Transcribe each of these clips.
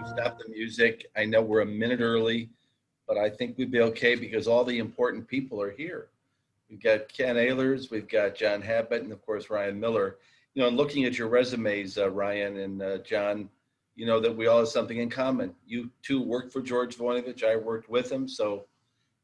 stop the music. I know we're a minute early, but I think we'd be okay because all the important people are here. We've got Ken Ehlers, we've got John Habit, and of course, Ryan Miller. You know, and looking at your resumes, Ryan and John, you know that we all have something in common. You two worked for George Voinovich. I worked with him. So,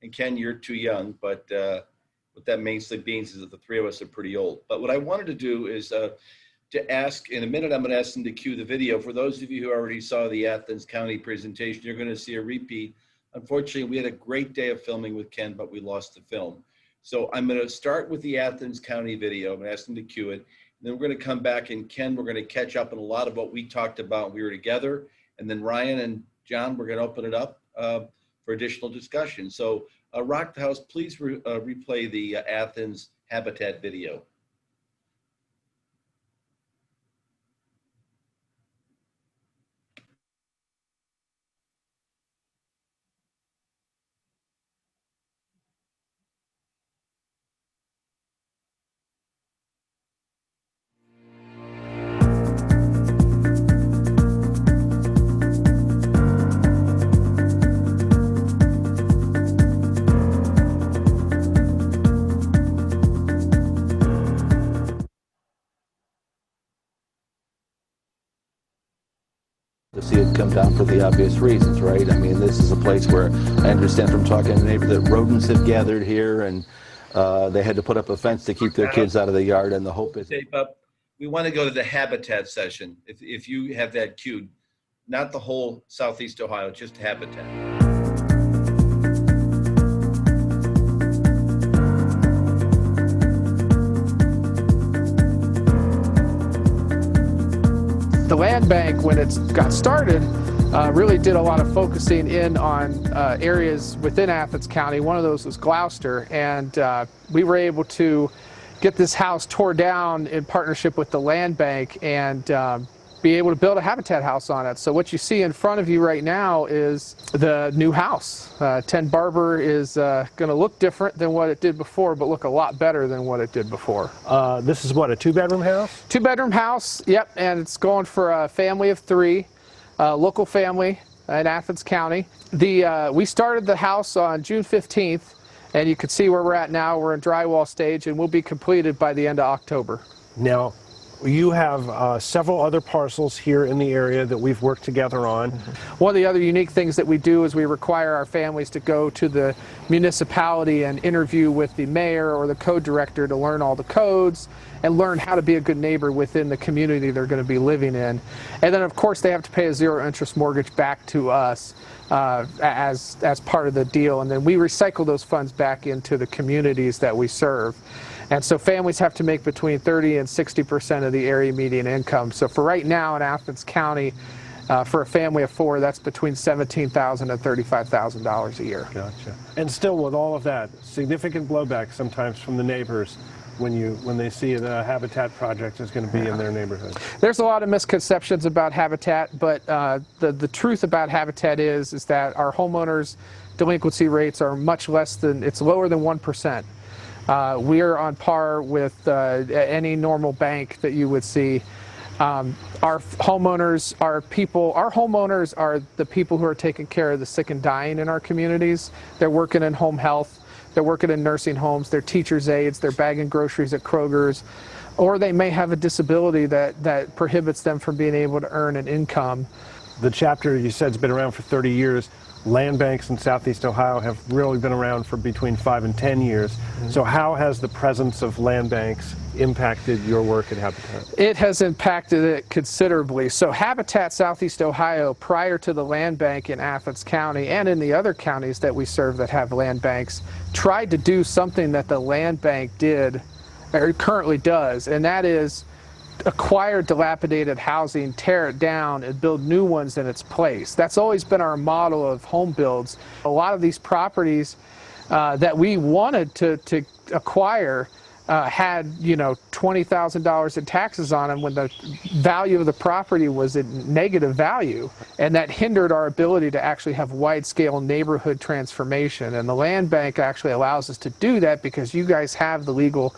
and Ken, you're too young, but what that mainly means is that the three of us are pretty old. But what I wanted to do is to ask, in a minute, I'm going to ask them to cue the video. For those of you who already saw the Athens County presentation, you're going to see a repeat. Unfortunately, we had a great day of filming with Ken, but we lost the film. So I'm going to start with the Athens County video. I'm going to ask them to cue it. And then we're going to come back, and Ken, we're going to catch up on a lot of what we talked about when we were together. And then Ryan and John, we're going to open it up for additional discussion. So Rock the House, please replay the Athens Habitat video. To see it come down for the obvious reasons, right? I mean, this is a place where I understand from talking to the neighbor that rodents have gathered here, and they had to put up a fence to keep their kids out of the yard, and the hope is... We want to go to the habitat session, if you have that cued. Not the whole Southeast Ohio, just habitat. The land bank, when it got started, really did a lot of focusing in on areas within Athens County. One of those was Gloucester, and we were able to get this house tore down in partnership with the land bank and be able to build a habitat house on it. So what you see in front of you right now is the new house. 10 Barber is going to look different than what it did before, but look a lot better than what it did before. This is what, a two-bedroom house? Two-bedroom house, yep, and it's going for a family of three, local family in Athens County. We started the house on June 15th, and you can see where we're at now. We're in drywall stage, and we'll be completed by the end of October. Now, you have several other parcels here in the area that we've worked together on. One of the other unique things that we do is we require our families to go to the municipality and interview with the mayor or the code director to learn all the codes and learn how to be a good neighbor within the community they're going to be living in. And then, of course, they have to pay a zero-interest mortgage back to us as part of the deal. And then we recycle those funds back into the communities that we serve. And so families have to make between 30% and 60% of the area median income. So for right now in Athens County, for a family of four, that's between $17,000 and $35,000 a year. Gotcha. And still, with all of that, significant blowback sometimes from the neighbors when they see the Habitat project is going to be in their neighborhood. There's a lot of misconceptions about Habitat, but the truth about Habitat is that our homeowners' delinquency rates are much less than, it's lower than 1%. We are on par with any normal bank that you would see. Our homeowners are the people who are taking care of the sick and dying in our communities. They're working in home health, they're working in nursing homes, they're teachers' aides, they're bagging groceries at Kroger's, or they may have a disability that prohibits them from being able to earn an income. The chapter, you said, has been around for 30 years. Land banks in Southeast Ohio have really been around for between 5 and 10 years. Mm-hmm. So how has the presence of land banks impacted your work at Habitat? It has impacted it considerably. So Habitat Southeast Ohio, prior to the land bank in Athens County and in the other counties that we serve that have land banks, tried to do something that the land bank did, or currently does, and that is acquire dilapidated housing, tear it down, and build new ones in its place. That's always been our model of home builds. A lot of these properties that we wanted to acquire had, you know, $20,000 in taxes on them when the value of the property was in negative value, and that hindered our ability to actually have wide-scale neighborhood transformation. And the land bank actually allows us to do that because you guys have the legal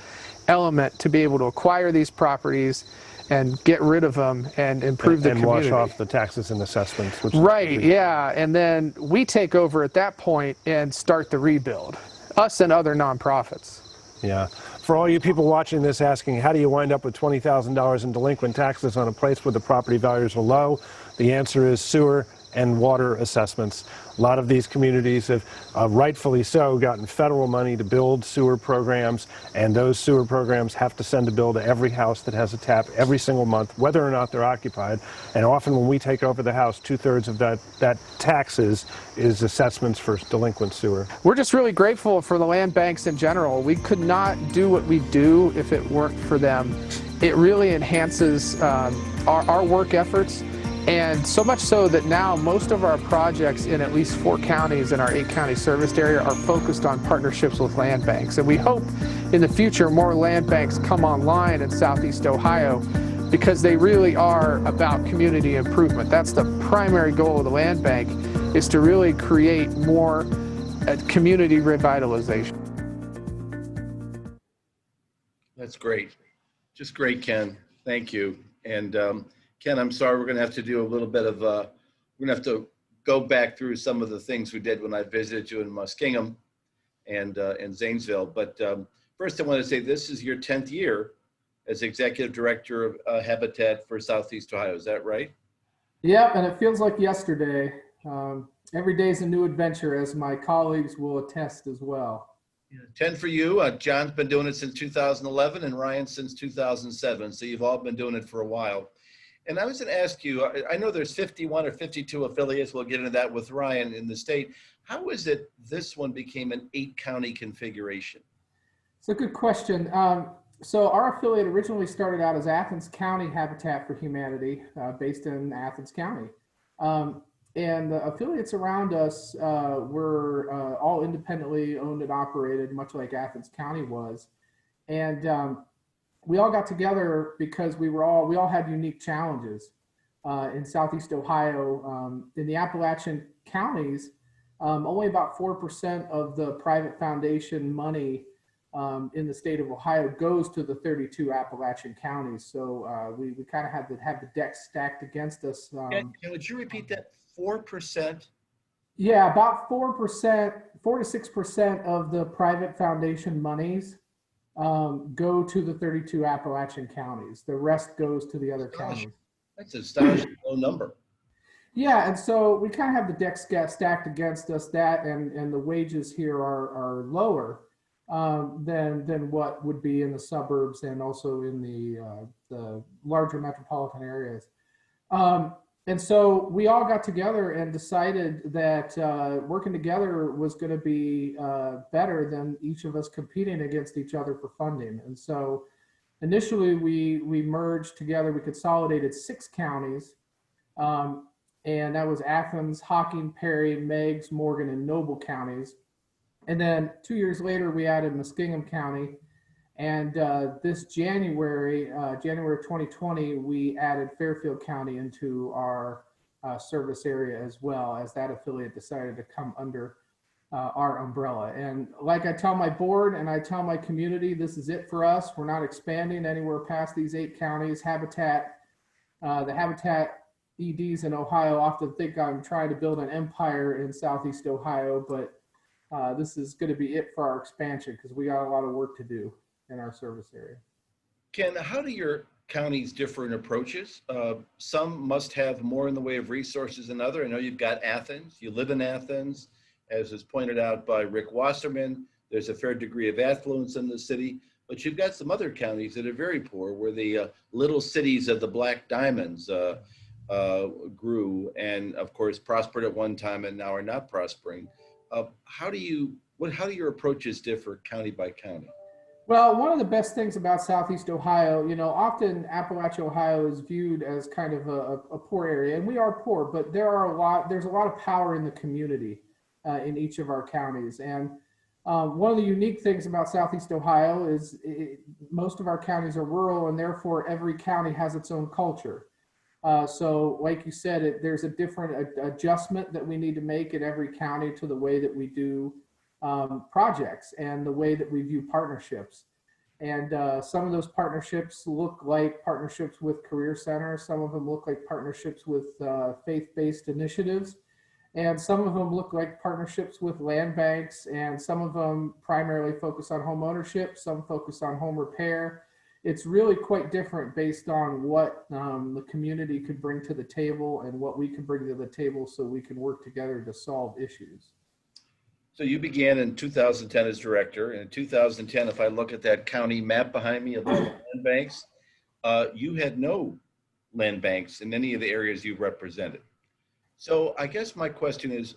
element to be able to acquire these properties and get rid of them and improve the and community. wash off the taxes and assessments. Which Right, yeah, and then we take over at that point and start the rebuild, us and other nonprofits. Yeah. For all you people watching this asking, how do you wind up with $20,000 in delinquent taxes on a place where the property values are low? The answer is sewer and water assessments. A lot of these communities have, rightfully so, gotten federal money to build sewer programs, and those sewer programs have to send a bill to every house that has a tap every single month, whether or not they're occupied. And often when we take over the house, 2/3 of that taxes is assessments for delinquent sewer. We're just really grateful for the land banks in general. We could not do what we do if it weren't for them. It really enhances our work efforts. And so much so that now most of our projects in at least 4 counties in our 8-county serviced area are focused on partnerships with land banks. And we hope in the future more land banks come online in Southeast Ohio because they really are about community improvement. That's the primary goal of the land bank, is to really create more community revitalization. That's great. Just great, Ken. Thank you. And Ken, I'm sorry, we're going to have to do a little bit of, we're going to have to go back through some of the things we did when I visited you in Muskingum and Zanesville. But first, I want to say this is your 10th year as Executive Director of Habitat for Southeast Ohio. Is that right? Yep, and it feels like yesterday. Every day is a new adventure, as my colleagues will attest as well. 10 for you. John's been doing it since 2011 and Ryan since 2007. So you've all been doing it for a while. And I was going to ask you, I know there's 51 or 52 affiliates. We'll get into that with Ryan in the state. How is it this one became an 8-county configuration? It's a good question. So our affiliate originally started out as Athens County Habitat for Humanity, based in Athens County. And the affiliates around us were all independently owned and operated, much like Athens County was. And we all got together because we all had unique challenges in Southeast Ohio. In the Appalachian counties, only about 4% of the private foundation money in the state of Ohio goes to the 32 Appalachian counties. So we kind of had to have the deck stacked against us. Would you repeat that? 4%? Yeah, about 4%, 4 to 6% of the private foundation monies go to the 32 Appalachian counties. The rest goes to the other counties. That's an astonishing low number. Yeah, and so we kind of have the deck stacked against us, that and the wages here are lower than what would be in the suburbs and also in the larger metropolitan areas. And so we all got together and decided that working together was going to be better than each of us competing against each other for funding. And so initially we merged together, we consolidated 6 counties, and that was Athens, Hocking, Perry, Meigs, Morgan, and Noble counties. And then 2 years later, we added Muskingum County. And this January 2020, we added Fairfield County into our service area as well, as that affiliate decided to come under our umbrella. And like I tell my board and I tell my community, this is it for us. We're not expanding anywhere past these 8 counties. Habitat, the Habitat EDs in Ohio often think I'm trying to build an empire in Southeast Ohio, but this is going to be it for our expansion because we got a lot of work to do in our service area. Ken, how do your counties differ in approaches? Some must have more in the way of resources than others. I know you've got Athens, you live in Athens, as was pointed out by Rick Wasserman. There's a fair degree of affluence in the city, but you've got some other counties that are very poor, where the little cities of the Black Diamonds grew and of course prospered at one time and now are not prospering. How do your approaches differ county by county? Well, one of the best things about Southeast Ohio, often Appalachia, Ohio is viewed as kind of a poor area, and we are poor, but there's a lot of power in the community in each of our counties. And one of the unique things about Southeast Ohio is most of our counties are rural, and therefore every county has its own culture. So like you said, there's a different adjustment that we need to make in every county to the way that we do projects and the way that we view partnerships. And some of those partnerships look like partnerships with career centers. Some of them look like partnerships with faith-based initiatives. And some of them look like partnerships with land banks, and some of them primarily focus on home ownership, some focus on home repair. It's really quite different based on what the community could bring to the table and what we can bring to the table so we can work together to solve issues. So you began in 2010 as director, and in 2010, if I look at that county map behind me of all the land banks, you had no land banks in any of the areas you represented. So I guess my question is,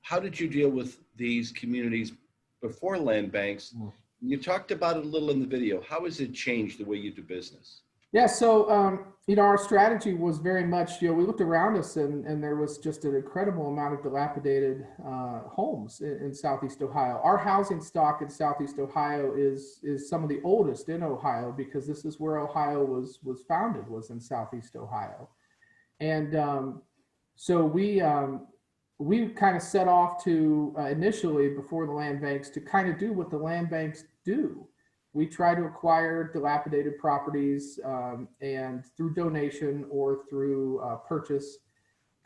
how did you deal with these communities before land banks? You talked about it a little in the video. How has it changed the way you do business? Yeah, so our strategy was very much, we looked around us and there was just an incredible amount of dilapidated homes in Southeast Ohio. Our housing stock in Southeast Ohio is some of the oldest in Ohio, because this is where Ohio was founded, was in Southeast Ohio. And so we kind of set off to initially, before the land banks, to kind of do what the land banks do. We try to acquire dilapidated properties and through donation or through purchase,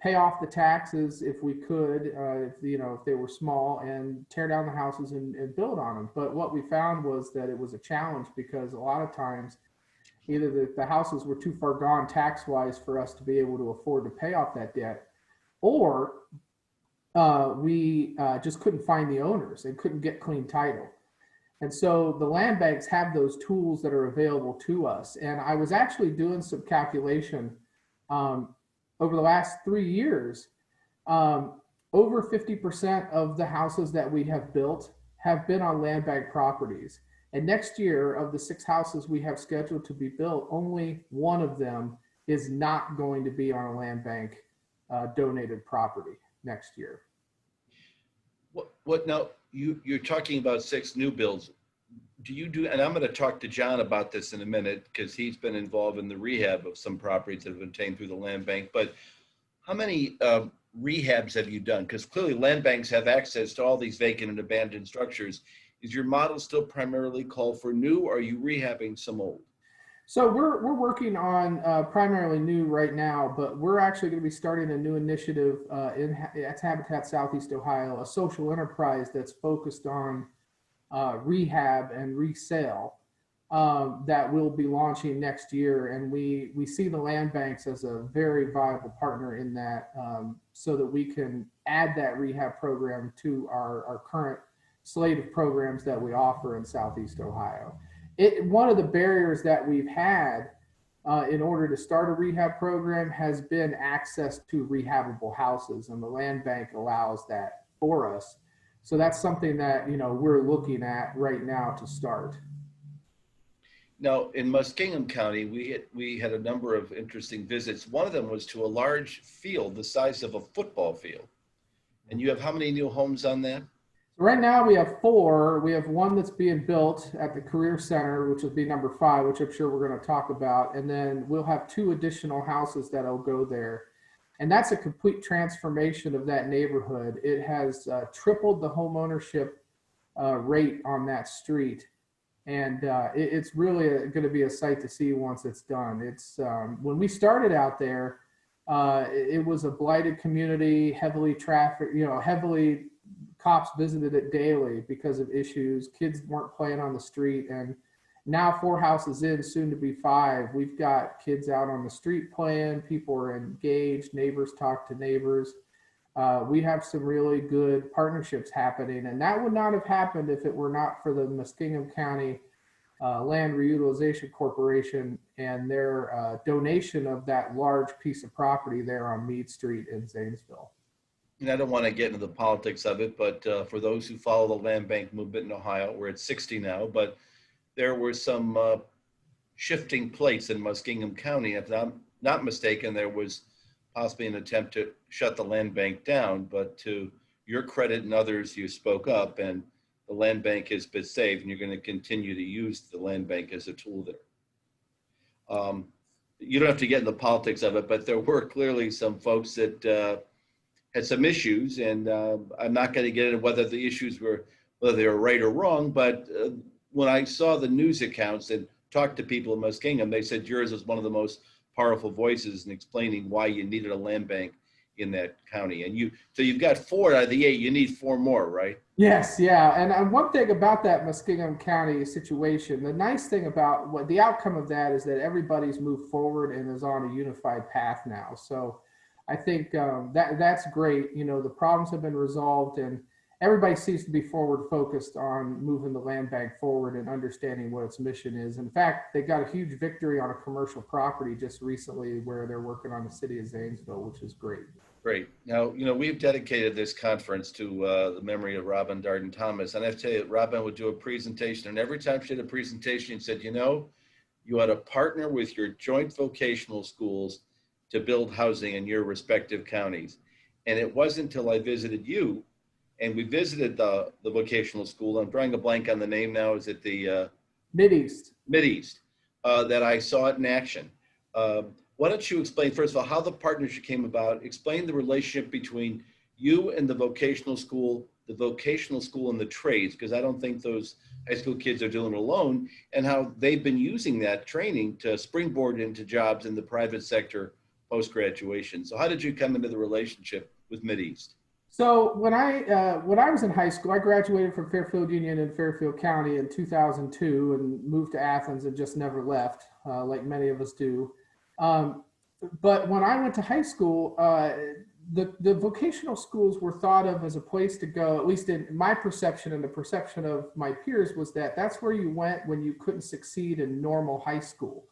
pay off the taxes if we could, if they were small, and tear down the houses and build on them. But what we found was that it was a challenge, because a lot of times either the houses were too far gone tax-wise for us to be able to afford to pay off that debt, or we just couldn't find the owners and couldn't get clean title. And so the land banks have those tools that are available to us. And I was actually doing some calculation over the last 3 years. Over 50% of the houses that we have built have been on land bank properties. And next year, of the 6 houses we have scheduled to be built, only one of them is not going to be on a land bank donated property next year. What now? You're talking about 6 new builds. Do you do, and I'm going to talk to John about this in a minute, because he's been involved in the rehab of some properties that have been obtained through the land bank, but how many rehabs have you done? Because clearly land banks have access to all these vacant and abandoned structures. Is your model still primarily called for new, or are you rehabbing some old? So we're working on primarily new right now, but we're actually going to be starting a new initiative at Habitat Southeast Ohio, a social enterprise that's focused on rehab and resale that we'll be launching next year. And we see the land banks as a very viable partner in that, so that we can add that rehab program to our current slate of programs that we offer in Southeast Ohio. One of the barriers that we've had in order to start a rehab program has been access to rehabable houses, and the land bank allows that for us. So that's something that we're looking at right now to start. Now, in Muskingum County, we had a number of interesting visits. One of them was to a large field the size of a football field. And you have how many new homes on that? Right now we have 4. We have one that's being built at the Career Center, which will be number 5, which I'm sure we're going to talk about. And then we'll have 2 additional houses that'll go there. And that's a complete transformation of that neighborhood. It has tripled the home ownership rate on that street. And it's really going to be a sight to see once it's done. It's when we started out there, it was a blighted community, heavily trafficked, heavily cops visited it daily because of issues. Kids weren't playing on the street. And now 4 houses in, soon to be 5, we've got kids out on the street playing. People are engaged. Neighbors talk to neighbors. We have some really good partnerships happening. And that would not have happened if it were not for the Muskingum County Land Reutilization Corporation and their donation of that large piece of property there on Meade Street in Zanesville. And I don't want to get into the politics of it, but for those who follow the land bank movement in Ohio, we're at 60 now, but there were some shifting plates in Muskingum County. If I'm not mistaken, there was possibly an attempt to shut the land bank down, but to your credit and others, you spoke up, and the land bank has been saved, and you're going to continue to use the land bank as a tool there. You don't have to get into the politics of it, but there were clearly some folks that had some issues, and I'm not going to get into whether the issues were, whether they were right or wrong, but when I saw the news accounts and talked to people in Muskingum, they said yours was one of the most powerful voices in explaining why you needed a land bank in that county. And so you've got 4 out of the 8, you need 4 more, right? Yes, yeah. And one thing about that Muskingum County situation, the nice thing about what the outcome of that is that everybody's moved forward and is on a unified path now. So I think that's great. You know, the problems have been resolved and everybody seems to be forward focused on moving the land bank forward and understanding what its mission is. In fact, they got a huge victory on a commercial property just recently where they're working on the city of Zanesville, which is great. Great. Now, you know, we've dedicated this conference to the memory of Robin Darden Thomas. And I have to tell you, Robin would do a presentation, and every time she did a presentation, she said, you know, you ought to partner with your joint vocational schools to build housing in your respective counties. And it wasn't until I visited you, and we visited the vocational school, I'm drawing a blank on the name now, is it the Mideast. Mideast, that I saw it in action. Why don't you explain, first of all, how the partnership came about, explain the relationship between you and the vocational school and the trades, because I don't think those high school kids are doing it alone, and how they've been using that training to springboard into jobs in the private sector post-graduation. So how did you come into the relationship with Mideast? So when I was in high school, I graduated from Fairfield Union in Fairfield County in 2002 and moved to Athens and just never left, like many of us do. But when I went to high school, the vocational schools were thought of as a place to go, at least in my perception and the perception of my peers, was that that's where you went when you couldn't succeed in normal high school.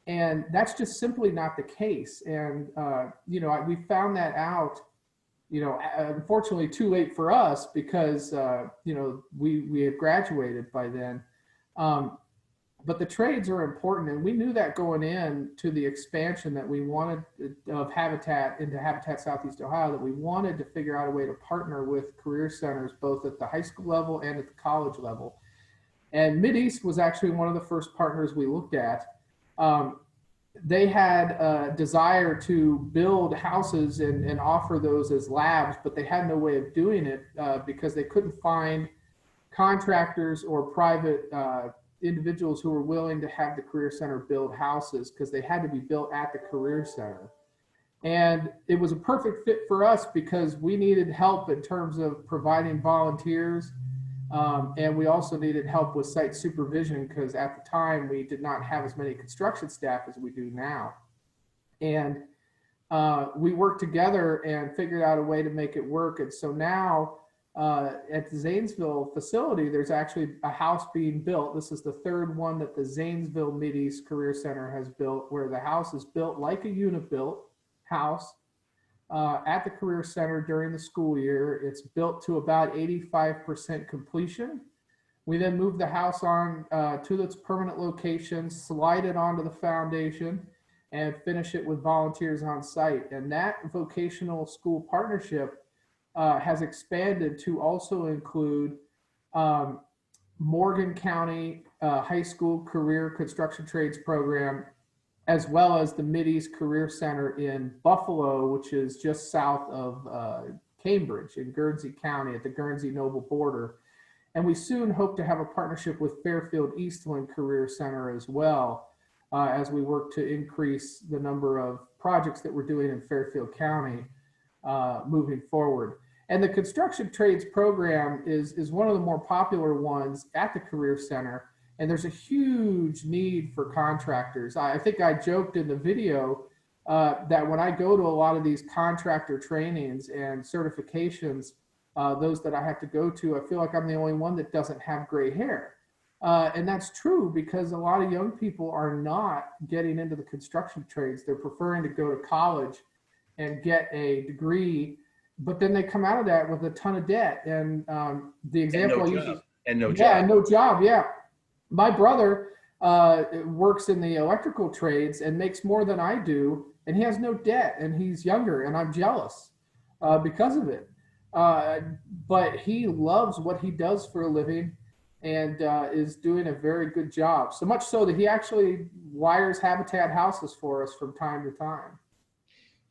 And that's just simply not the case. And, you know, we found that out, you know, unfortunately too late for us because, you know, we had graduated by then. But the trades are important, and we knew that going in to the expansion that we wanted of Habitat into Habitat Southeast Ohio, that we wanted to figure out a way to partner with career centers, both at the high school level and at the college level. And Mideast was actually one of the first partners we looked at. They had a desire to build houses and offer those as labs, but they had no way of doing it because they couldn't find contractors or private individuals who were willing to have the career center build houses because they had to be built at the career center. And it was a perfect fit for us because we needed help in terms of providing volunteers. And we also needed help with site supervision because at the time we did not have as many construction staff as we do now. And we worked together and figured out a way to make it work. And so now at the Zanesville facility, there's actually a house being built. This is the third one that the Zanesville Mideast Career Center has built, where the house is built like a unit-built house at the Career Center during the school year. It's built to about 85% completion. We then move the house on to its permanent location, slide it onto the foundation, and finish it with volunteers on site. And that vocational school partnership has expanded to also include Morgan County High School Career Construction Trades Program, as well as the Mideast Career Center in Buffalo, which is just south of Cambridge in Guernsey County at the Guernsey-Noble border. And we soon hope to have a partnership with Fairfield Eastland Career Center as well, as we work to increase the number of projects that we're doing in Fairfield County moving forward. And the construction trades program is one of the more popular ones at the Career Center. And there's a huge need for contractors. I think I joked in the video that when I go to a lot of these contractor trainings and certifications, those that I have to go to, I feel like I'm the only one that doesn't have gray hair. And that's true because a lot of young people are not getting into the construction trades. They're preferring to go to college and get a degree, but then they come out of that with a ton of debt. And the example I use is no job. Yeah. My brother works in the electrical trades and makes more than I do, and he has no debt, and he's younger, and I'm jealous because of it. But he loves what he does for a living and is doing a very good job. So much so that he actually wires Habitat houses for us from time to time.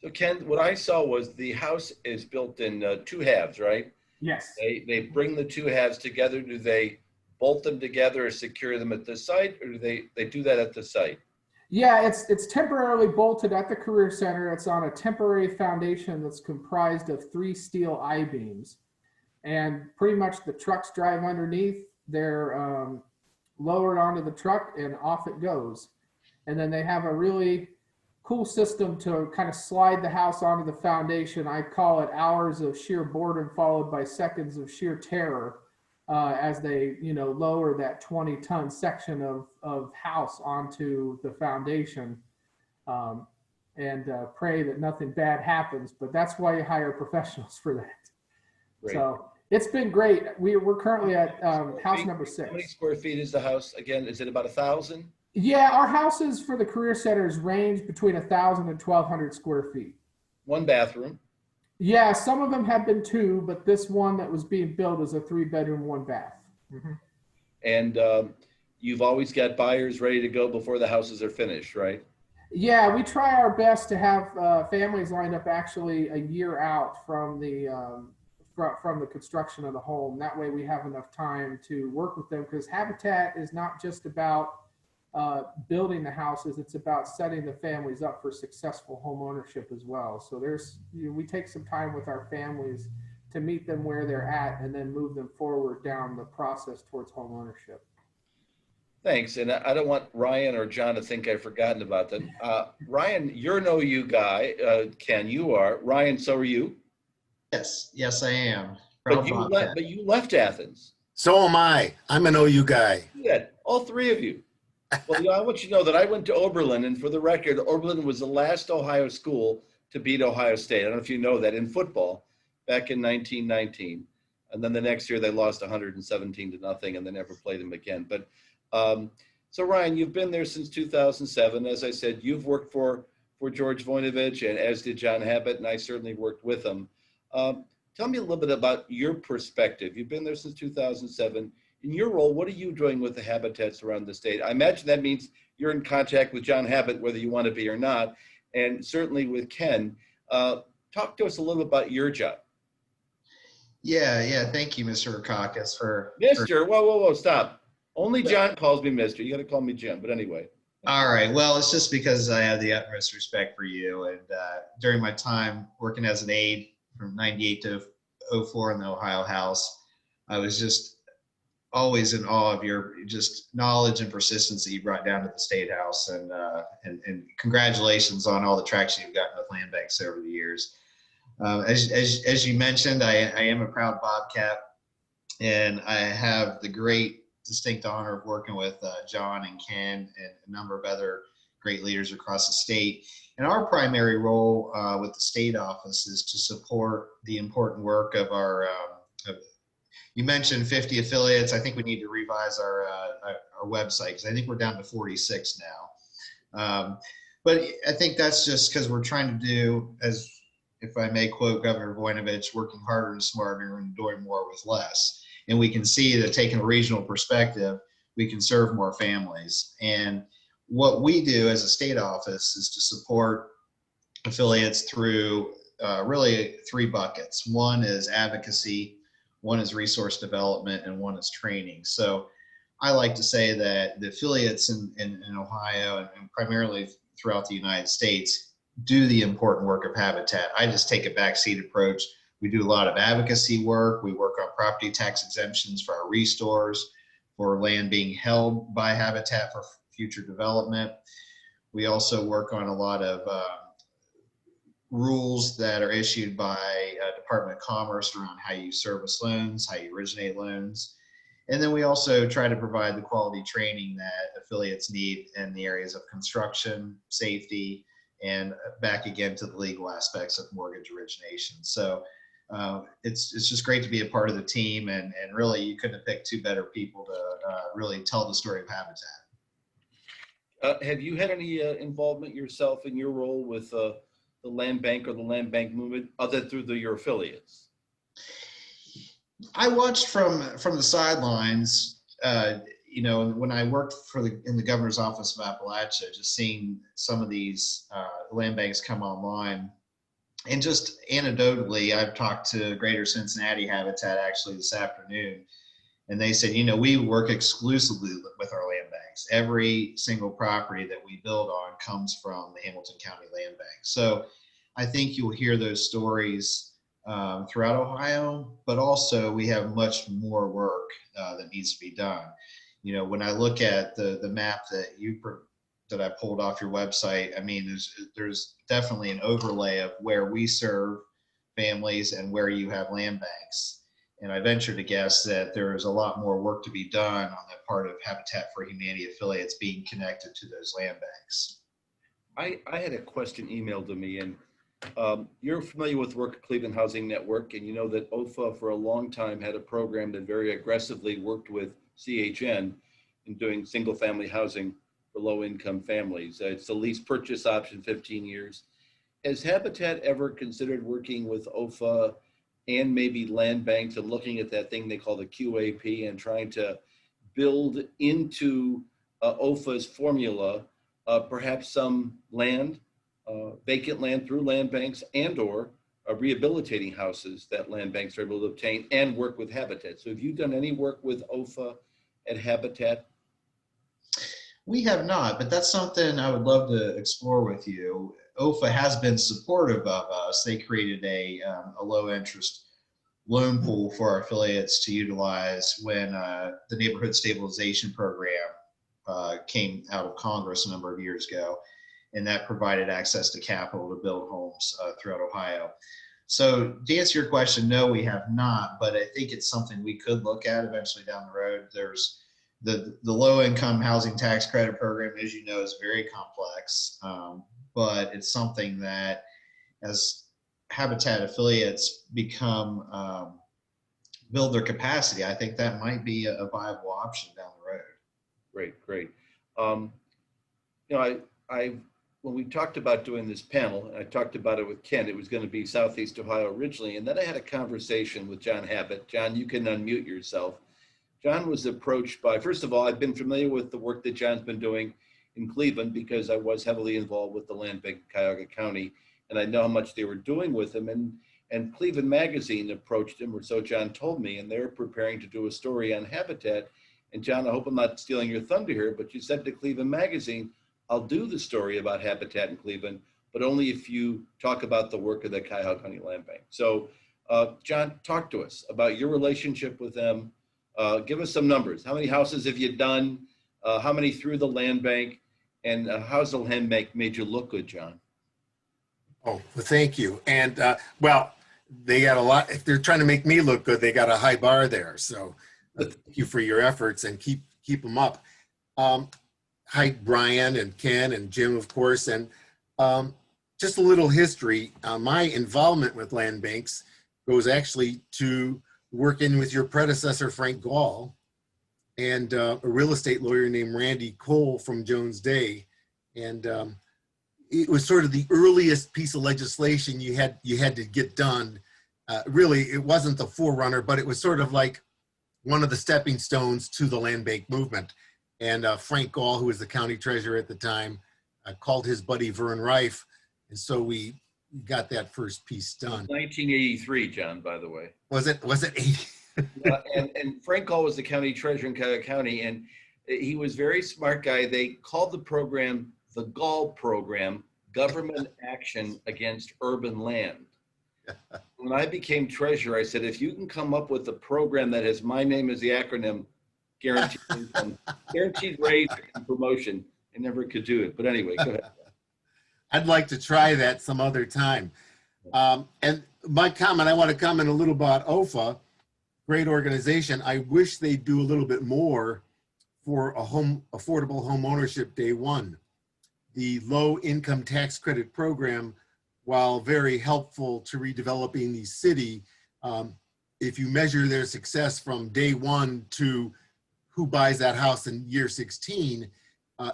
So Ken, what I saw was the house is built in 2 halves, right? Yes. They bring the 2 halves together. Do they bolt them together or secure them at the site, or do they do that at the site? Yeah, it's temporarily bolted at the Career Center. It's on a temporary foundation that's comprised of 3 steel I-beams. And pretty much the trucks drive underneath. They're lowered onto the truck and off it goes. And then they have a really cool system to kind of slide the house onto the foundation. I call it hours of sheer boredom followed by seconds of sheer terror as they, lower that 20-ton section of house onto the foundation and pray that nothing bad happens. But that's why you hire professionals for that. Great. So it's been great. We're currently at house number 6. How many square feet is the house? Again, is it about 1,000? Yeah, our houses for the Career Centers range between 1,000 and 1,200 square feet. 1 bathroom. Yeah, some of them have been 2, but this one that was being built is a 3-bedroom, 1 bath. Mm-hmm. And you've always got buyers ready to go before the houses are finished, right? Yeah, we try our best to have families lined up actually a year out from the construction of the home. That way we have enough time to work with them, because Habitat is not just about building the houses, it's about setting the families up for successful home ownership as well. So we take some time with our families to meet them where they're at and then move them forward down the process towards home ownership. Thanks. And I don't want Ryan or John to think I've forgotten about them. Ryan, you're an OU guy. Ken, you are. Ryan, so are you. Yes, I am. But you left Athens. So am I. I'm an OU guy. Yeah, all 3 of you. Well, I want you to know that I went to Oberlin, and for the record, Oberlin was the last Ohio school to beat Ohio State. I don't know if you know that, in football back in 1919. And then the next year they lost 117-0 and they never played them again. But so Ryan, you've been there since 2007. As I said, you've worked for George Voinovich, and as did John Habit, and I certainly worked with him. Tell me a little bit about your perspective. You've been there since 2007. In your role, what are you doing with the habitats around the state? I imagine that means you're in contact with John Habit, whether you want to be or not, and certainly with Ken. Talk to us a little bit about your job. Yeah. Thank you, Mr. Kakis, for Mr. Whoa, stop. Only John calls me Mr. You got to call me Jim, but anyway. All right. Well, it's just because I have the utmost respect for you. And during my time working as an aide from 98 to 04 in the Ohio House, I was just always in awe of your just knowledge and persistence that you brought down to the State House, and congratulations on all the traction you've gotten with land banks over the years. As you mentioned, I am a proud Bobcat, and I have the great distinct honor of working with John and Ken and a number of other great leaders across the state. And our primary role with the state office is to support the important work of our you mentioned 50 affiliates. I think we need to revise our website, because I think we're down to 46 now. But I think that's just because we're trying to do, as if I may quote Governor Voinovich, working harder and smarter and doing more with less. And we can see that taking a regional perspective, we can serve more families. And what we do as a state office is to support affiliates through really 3 buckets. One is advocacy, 1 is resource development, and 1 is training. So I like to say that the affiliates in Ohio and primarily throughout the United States do the important work of Habitat. I just take a backseat approach. We do a lot of advocacy work. We work on property tax exemptions for our restores, for land being held by Habitat for future development. We also work on a lot of rules that are issued by Department of Commerce around how you service loans, how you originate loans. And then we also try to provide the quality training that affiliates need in the areas of construction, safety, and back again to the legal aspects of mortgage origination. So it's just great to be a part of the team, and really you couldn't have picked 2 better people to really tell the story of Habitat. Have you had any involvement yourself in your role with the land bank or the land bank movement, other through your affiliates? I watched from the sidelines, when I worked in the governor's office of Appalachia, just seeing some of these land banks come online. And just anecdotally, I've talked to Greater Cincinnati Habitat actually this afternoon. And they said, you know, we work exclusively with our land banks. Every single property that we build on comes from the Hamilton County Land Bank. So I think you'll hear those stories throughout Ohio, but also we have much more work that needs to be done. You know, when I look at the map that I pulled off your website, I mean, there's definitely an overlay of where we serve families and where you have land banks. And I venture to guess that there is a lot more work to be done on the part of Habitat for Humanity affiliates being connected to those land banks. I had a question emailed to me, and you're familiar with work at Cleveland Housing Network, and you know that OFA for a long time had a program that very aggressively worked with CHN in doing single family housing for low income families. It's the lease purchase option, 15 years. Has Habitat ever considered working with OFA and maybe land banks and looking at that thing they call the QAP and trying to build into OFA's formula, perhaps some land, vacant land through land banks, and or rehabilitating houses that land banks are able to obtain and work with Habitat? So have you done any work with OFA at Habitat? We have not, but that's something I would love to explore with you. OFA has been supportive of us. They created a low interest loan pool for our affiliates to utilize when the neighborhood stabilization program came out of Congress a number of years ago. And that provided access to capital to build homes throughout Ohio. So to answer your question, no, we have not, but I think it's something we could look at eventually down the road. There's the low income housing tax credit program, as you know, is very complex, but it's something that as Habitat affiliates become, build their capacity, I think that might be a viable option down the road. Great. You know, when we talked about doing this panel, and I talked about it with Ken, it was going to be Southeast Ohio originally, and then I had a conversation with John Habit. John, you can unmute yourself. John was approached by, first of all, I've been familiar with the work that John's been doing in Cleveland because I was heavily involved with the land bank in Cuyahoga County, and I know how much they were doing with him. And Cleveland Magazine approached him, or so John told me, and they're preparing to do a story on Habitat. And John, I hope I'm not stealing your thunder here, but you said to Cleveland Magazine, I'll do the story about Habitat in Cleveland, but only if you talk about the work of the Cuyahoga County Land Bank. So John, talk to us about your relationship with them. Give us some numbers. How many houses have you done? How many through the land bank? And how's the land bank made you look good, John? Oh, well, thank you. And well, they got a lot. If they're trying to make me look good, they got a high bar there. So thank you for your efforts and keep them up. Hi, Brian and Ken and Jim, of course. And just a little history. My involvement with land banks goes actually to working with your predecessor, Frank Gall, and a real estate lawyer named Randy Cole from Jones Day. And it was sort of the earliest piece of legislation you had to get done. Really, it wasn't the forerunner, but it was sort of like one of the stepping stones to the land bank movement. And Frank Gall, who was the county treasurer at the time, called his buddy Vern Reif. And so we got that first piece done. 1983, John, by the way. Was it 80? And Frank Gall was the county treasurer in Cuyahoga County, and he was a very smart guy. They called the program the Gall Program, Government Action Against Urban Land. When I became treasurer, I said, if you can come up with a program that has my name as the acronym, guaranteed income, guaranteed raise and promotion, I never could do it. But anyway, go ahead. I'd like to try that some other time. And my comment, I want to comment a little about OFA, great organization. I wish they'd do a little bit more for affordable home ownership day one. The low income tax credit program, while very helpful to redeveloping the city, if you measure their success from day one to who buys that house in year 16,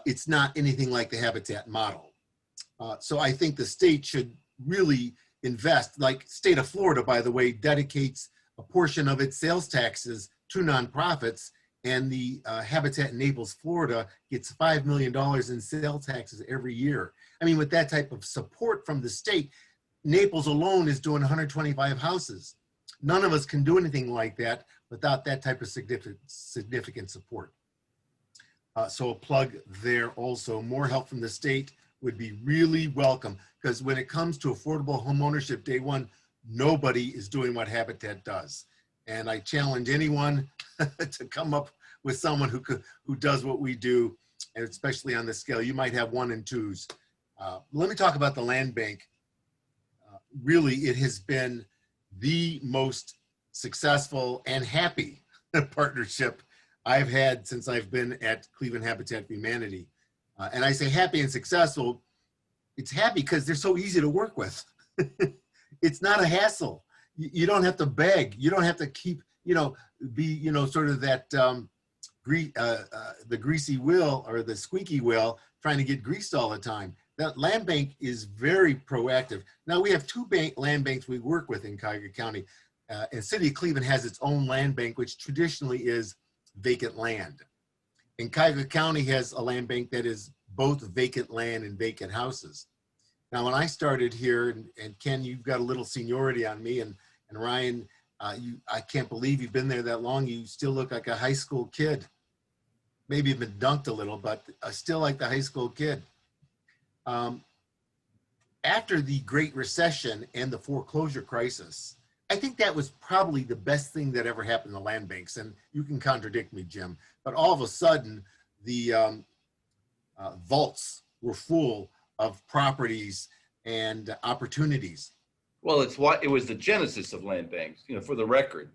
it's not anything like the Habitat model. So I think the state should really invest, like state of Florida, by the way, dedicates a portion of its sales taxes to nonprofits, and the Habitat in Naples, Florida gets $5 million in sales taxes every year. I mean, with that type of support from the state, Naples alone is doing 125 houses. None of us can do anything like that without that type of significant support. So a plug there also. More help from the state would be really welcome, because when it comes to affordable home ownership day one, nobody is doing what Habitat does. And I challenge anyone to come up with someone who does what we do, and especially on the scale. You might have 1 and 2s. Let me talk about the land bank. Really, it has been the most successful and happy partnership I've had since I've been at Cleveland Habitat for Humanity. And I say happy and successful. It's happy because they're so easy to work with. It's not a hassle. You don't have to beg. You don't have to keep, be, sort of that the greasy wheel or the squeaky wheel trying to get greased all the time. That land bank is very proactive. Now we have 2 land banks we work with in Cuyahoga County. And City of Cleveland has its own land bank, which traditionally is vacant land. And Cuyahoga County has a land bank that is both vacant land and vacant houses. Now, when I started here, and Ken, you've got a little seniority on me, and Ryan, I can't believe you've been there that long. You still look like a high school kid. Maybe you've been dunked a little, but still like the high school kid. After the Great Recession and the foreclosure crisis, I think that was probably the best thing that ever happened to land banks. And you can contradict me, Jim, but all of a sudden the vaults were full of properties and opportunities. Well, it was the genesis of land banks, for the record.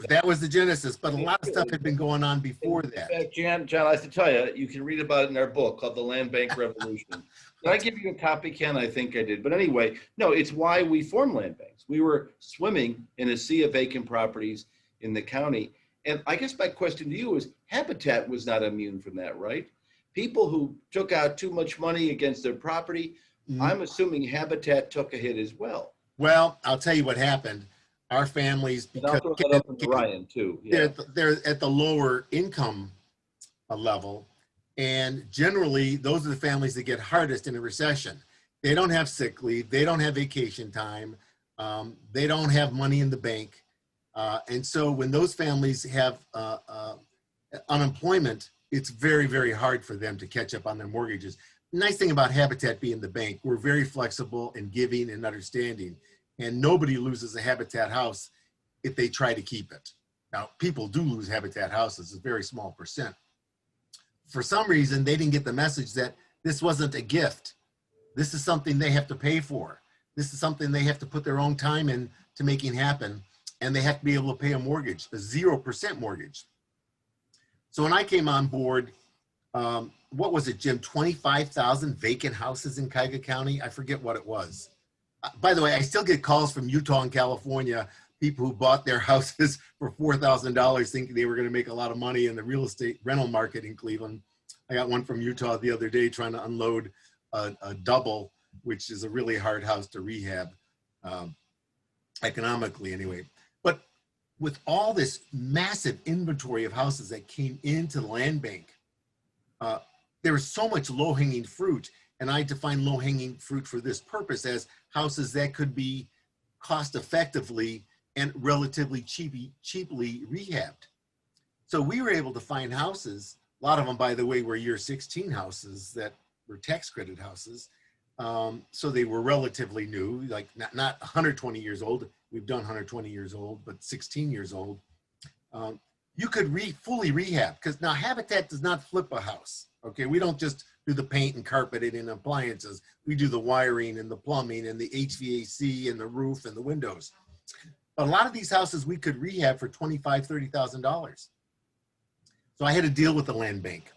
That was the genesis, but a lot of stuff had been going on before that. In fact, John, I have to tell you, you can read about it in our book called The Land Bank Revolution. Did I give you a copy, Ken? I think I did. But anyway, no, it's why we formed land banks. We were swimming in a sea of vacant properties in the county. And I guess my question to you is, Habitat was not immune from that, right? People who took out too much money against their property, I'm assuming Habitat took a hit as well. Well, I'll tell you what happened. Our families, because Ryan too. Yeah. They're at the lower income level, and generally those are the families that get hardest in a recession. They don't have sick leave, they don't have vacation time, they don't have money in the bank, and so when those families have unemployment, it's very, very hard for them to catch up on their mortgages. The nice thing about Habitat being the bank, we're very flexible and giving and understanding. And nobody loses a Habitat house if they try to keep it. Now, people do lose Habitat houses, a very small percent. For some reason, they didn't get the message that this wasn't a gift. This is something they have to pay for. This is something they have to put their own time in to making happen. And they have to be able to pay a mortgage, a 0% mortgage. So when I came on board, what was it, Jim? 25,000 vacant houses in Cuyahoga County? I forget what it was. By the way, I still get calls from Utah and California, people who bought their houses for $4,000 thinking they were going to make a lot of money in the real estate rental market in Cleveland. I got one from Utah the other day trying to unload a double, which is a really hard house to rehab, economically anyway. But with all this massive inventory of houses that came into the land bank, there was so much low-hanging fruit. And I define low-hanging fruit for this purpose as houses that could be cost-effectively and relatively cheaply rehabbed. So we were able to find houses, a lot of them, by the way, were year 16 houses that were tax credit houses. So they were relatively new, like not 120 years old. We've done 120 years old, but 16 years old. You could fully rehab, because now Habitat does not flip a house. Okay, we don't just do the paint and carpeting and appliances. We do the wiring and the plumbing and the HVAC and the roof and the windows. But a lot of these houses we could rehab for $25,000, $30,000. So I had a deal with the land bank.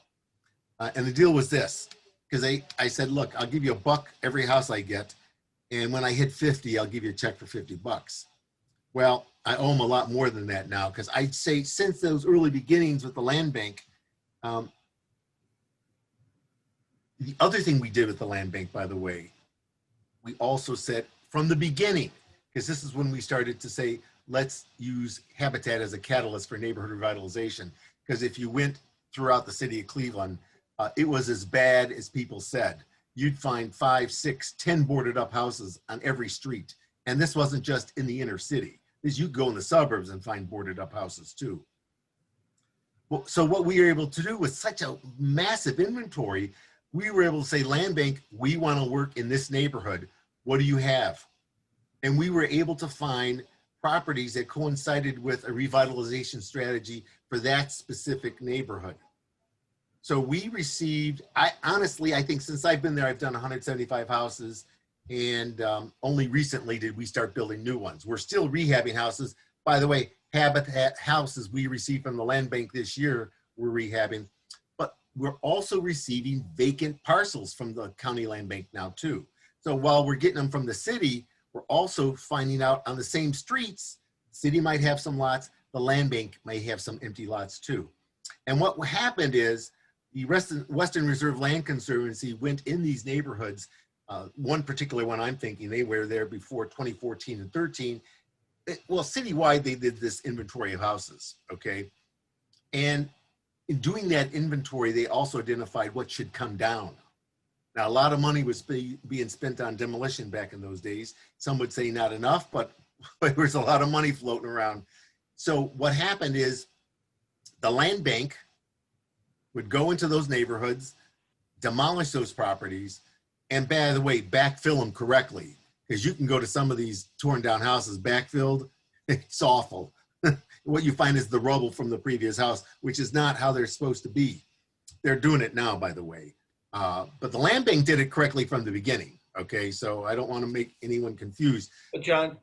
And the deal was this, because I said, look, I'll give you $1 every house I get. And when I hit 50, I'll give you a check for $50. Well, I owe them a lot more than that now, because I'd say since those early beginnings with the land bank, the other thing we did with the land bank, by the way, we also said from the beginning, because this is when we started to say, let's use Habitat as a catalyst for neighborhood revitalization. Because if you went throughout the city of Cleveland, it was as bad as people said. You'd find 5, 6, 10 boarded up houses on every street. And this wasn't just in the inner city. is you go in the suburbs and find boarded up houses too. Well, so what we were able to do with such a massive inventory, we were able to say, land bank, we want to work in this neighborhood. What do you have? And we were able to find properties that coincided with a revitalization strategy for that specific neighborhood. So we received, I think since I've been there, I've done 175 houses, and only recently did we start building new ones. We're still rehabbing houses. By the way, Habitat houses we received from the land bank this year, we're rehabbing, but we're also receiving vacant parcels from the county land bank now too. So while we're getting them from the city, we're also finding out on the same streets, city might have some lots, the land bank may have some empty lots too. And what happened is the Western Reserve Land Conservancy went in these neighborhoods. One particular one I'm thinking, they were there before 2014 and 13. Well, citywide, they did this inventory of houses, okay? And in doing that inventory, they also identified what should come down. Now, a lot of money was being spent on demolition back in those days. Some would say not enough, but there was a lot of money floating around. So what happened is the land bank would go into those neighborhoods, demolish those properties, and by the way, backfill them correctly. Because you can go to some of these torn down houses backfilled, it's awful. What you find is the rubble from the previous house, which is not how they're supposed to be. They're doing it now, by the way. But the land bank did it correctly from the beginning. Okay, so I don't want to make anyone confused. But John,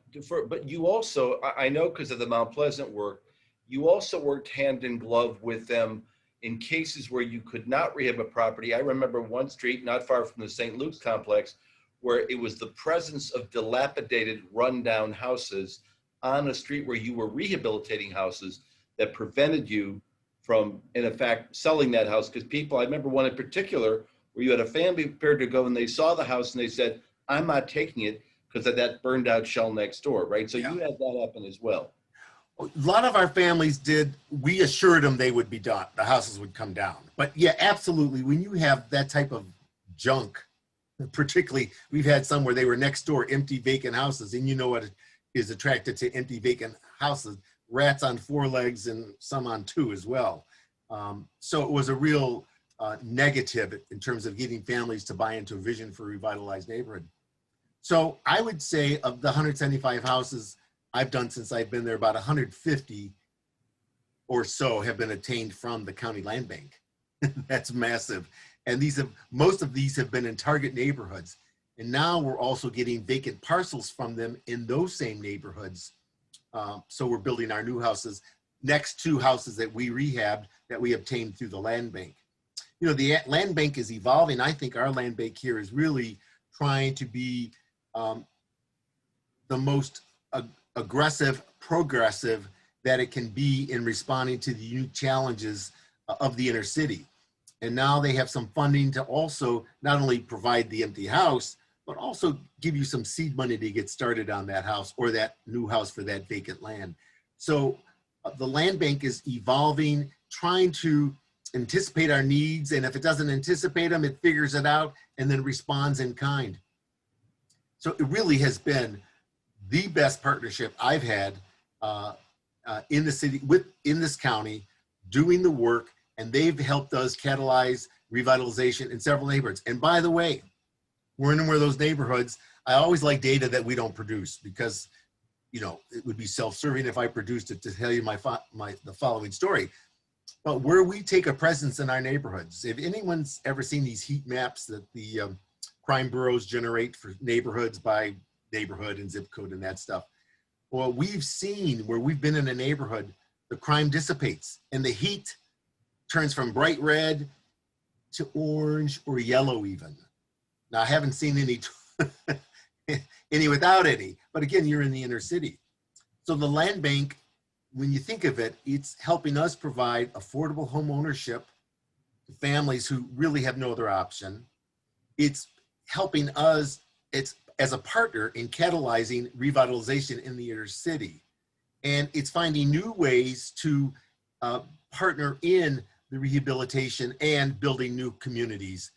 but you also, I know because of the Mount Pleasant work, you also worked hand in glove with them in cases where you could not rehab a property. I remember one street not far from the St. Luke's complex where it was the presence of dilapidated, rundown houses on a street where you were rehabilitating houses that prevented you from, in fact, selling that house. Because people, I remember one in particular where you had a family prepared to go and they saw the house and they said, I'm not taking it because of that burned out shell next door, right? So yeah. You had that happen as well. A lot of our families did, we assured them they would be done, the houses would come down. But yeah, absolutely, when you have that type of junk, particularly, we've had some where they were next door, empty vacant houses, and you know what is attracted to empty vacant houses, rats on 4 legs and some on 2 as well. So it was a real negative in terms of getting families to buy into a vision for a revitalized neighborhood. So I would say of the 175 houses I've done since I've been there, about 150 or so have been attained from the county land bank. That's massive. And most of these have been in target neighborhoods. And now we're also getting vacant parcels from them in those same neighborhoods. So we're building our new houses next to houses that we rehabbed that we obtained through the land bank. You know, the land bank is evolving. I think our land bank here is really trying to be the most aggressive, progressive that it can be in responding to the unique challenges of the inner city. And now they have some funding to also not only provide the empty house, but also give you some seed money to get started on that house or that new house for that vacant land. So the land bank is evolving, trying to anticipate our needs. And if it doesn't anticipate them, it figures it out and then responds in kind. So it really has been the best partnership I've had in the city, in this county, doing the work, and they've helped us catalyze revitalization in several neighborhoods. And by the way, we're in one of those neighborhoods. I always like data that we don't produce because, you know, it would be self-serving if I produced it to tell you the following story. But where we take a presence in our neighborhoods, if anyone's ever seen these heat maps that the crime bureaus generate for neighborhoods by neighborhood and zip code and that stuff, well, we've seen where we've been in a neighborhood, the crime dissipates and the heat turns from bright red to orange or yellow even. Now, I haven't seen any without any, but again, you're in the inner city. So the land bank, when you think of it, it's helping us provide affordable home ownership to families who really have no other option. It's helping us, it's as a partner in catalyzing revitalization in the inner city. And it's finding new ways to partner in the rehabilitation and building new communities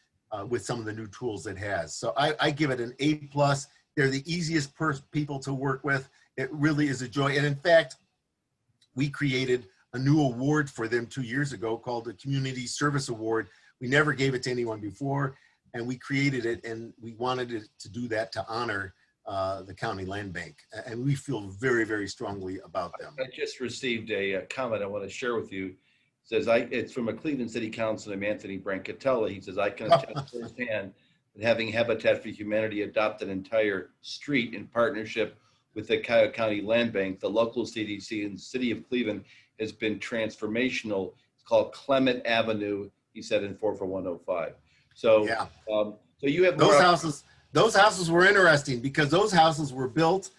with some of the new tools it has. So I give it an A+. They're the easiest people to work with. It really is a joy. And in fact, we created a new award for them 2 years ago called the Community Service Award. We never gave it to anyone before, and we created it, and we wanted it to do that to honor the county land bank. And we feel very, very strongly about them. I just received a comment I want to share with you. It says, it's from a Cleveland City Councilman, Anthony Brancatelli. He says, I can attest firsthand that having Habitat for Humanity adopt an entire street in partnership with the Cuyahoga County Land Bank, the local CDC, and the city of Cleveland has been transformational. It's called Clement Avenue, he said, in 44105. So, Yeah. so you have those houses were interesting because those houses were built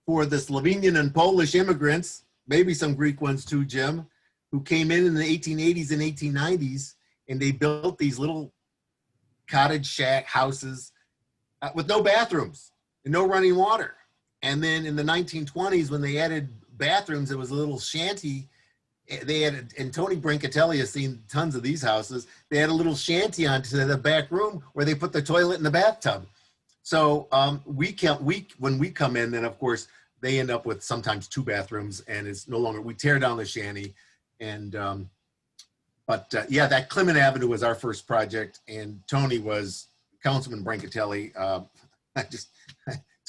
for the Slovenian and Polish immigrants, maybe some Greek ones too, Jim, who came in the 1880s and 1890s, and they built these little cottage shack houses with no bathrooms and no running water. And then in the 1920s, when they added bathrooms, it was a little shanty. They had, and Tony Brancatelli has seen tons of these houses. They had a little shanty onto the back room where they put the toilet in the bathtub. So when we come in, then of course they end up with sometimes 2 bathrooms, and it's no longer. We tear down the shanty, and yeah, that Clement Avenue was our first project, and Tony was Councilman Brancatelli.